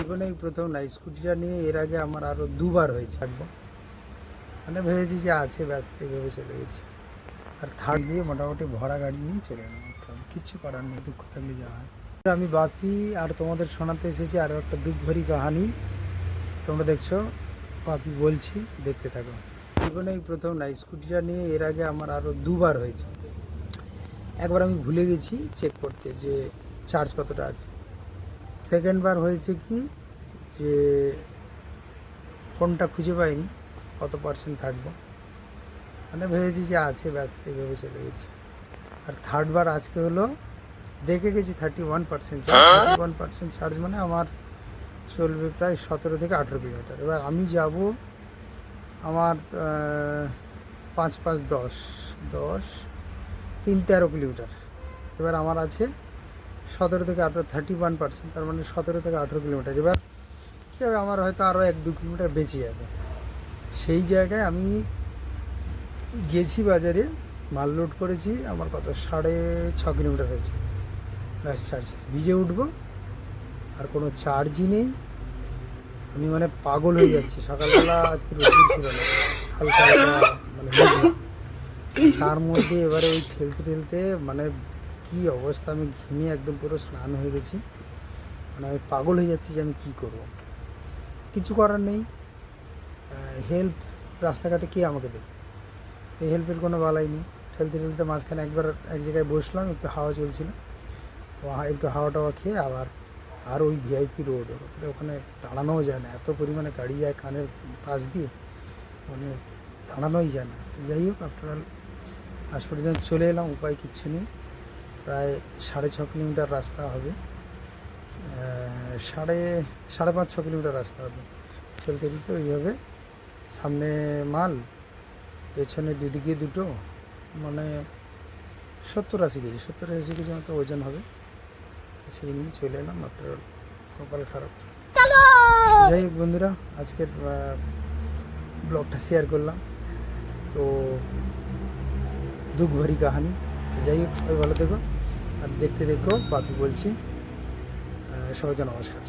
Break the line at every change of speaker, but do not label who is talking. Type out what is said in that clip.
জীবনেই প্রথম না, স্কুটিটা নিয়ে এর আগে আমার আরও দুবার হয়েছে একবার। মানে ভেবেছি যে আছে, ব্যাস এইভাবে চলে গেছি। আর থার্ড দিয়ে মোটামুটি ভরা গাড়ি নিয়ে চলে গেলাম। কিচ্ছু করার নেই, দুঃখ থাকলে যা হয়। আমি বাপি আর তোমাদের শোনাতে এসেছি আরও একটা দুঃখ ভরি কাহানি। তোমরা দেখছো, বাপি বলছি, দেখতে থাকো। জীবনেই প্রথম না, স্কুটিটা নিয়ে এর আগে আমার আরও দুবার হয়েছে। একবার আমি ভুলে গেছি চেক করতে যে চার্জ কতটা আছে। সেকেন্ড বার হয়েছে কি, যে ফোনটা খুঁজে পাইনি, কত পার্সেন্ট থাকবো, মানে ভেবেছি যে আছে, ব্যাস এইভাবে চলে গেছি। আর থার্ড বার আজকে হলো, দেখে গেছি 31% চার্জ। 31% চার্জ মানে আমার চলবে প্রায় 17 থেকে 18 কিলোমিটার। এবার আমি যাব আমার 5 5 10 10 3 13 কিলোমিটার। এবার আমার আছে 17 থেকে 18, 31%, তার মানে 17 থেকে 18 কিলোমিটার। এবার কী হবে, আমার হয়তো আরও 1-2 কিলোমিটার বেঁচে যাবে। সেই জায়গায় আমি গেছি বাজারে, মাল লোড করেছি, আমার কত 6.5 কিলোমিটার হয়েছে, ব্যাস চার্জ ভিজে উঠবো, আর কোনো চার্জই নেই। আমি মানে পাগল হয়ে যাচ্ছি। সকালবেলা আজকে রোদ্দুর ছিল না, হালকা হালকা মানে মেঘলা। তার মধ্যে এবারে ওই ঠেলতে ঠেলতে মানে কি অবস্থা, আমি ঘেমে একদম পুরো স্নান হয়ে গেছি। মানে আমি পাগল হয়ে যাচ্ছি যে আমি কী করবো, কিছু করার নেই। হেল্প রাস্তাঘাটে কে আমাকে দেবে, এই হেল্পের কোনো বালাই নেই। ঠেলতে ঠেলতে মাঝখানে একবার এক জায়গায় বসলাম, একটু হাওয়া চলছিল, তো একটু হাওয়া টাওয়া খেয়ে আবার আর ওই ভিআইপি রোড, ওখানে দাঁড়ানোও যায় না, এত পরিমাণে গাড়ি যায় কানের পাশ দিয়ে, মানে দাঁড়ানোই যায় না। তো যাই হোক, আফটার অল আজ পর্যন্ত চলে এলাম, উপায় কিচ্ছু নেই। প্রায় 6.5 কিলোমিটার রাস্তা হবে, সাড়ে 5-6 কিলোমিটার রাস্তা হবে চলতে চলতে। ওইভাবে সামনে মাল, পেছনে দুদিকে দুটো, মানে 70-80 কেজি, 70-80 কেজি মতো ওজন হবে। সেই নিয়ে চলে এলাম, আপনার কপাল খারাপ। যাই হোক বন্ধুরা, আজকের ব্লগটা শেয়ার করলাম, তো দুঃখ ভরি কাহানি। যাই হোক, সবাই ভালো থেকো আর দেখতে দেখো বাপি বলছি। সবাইকে নমস্কার।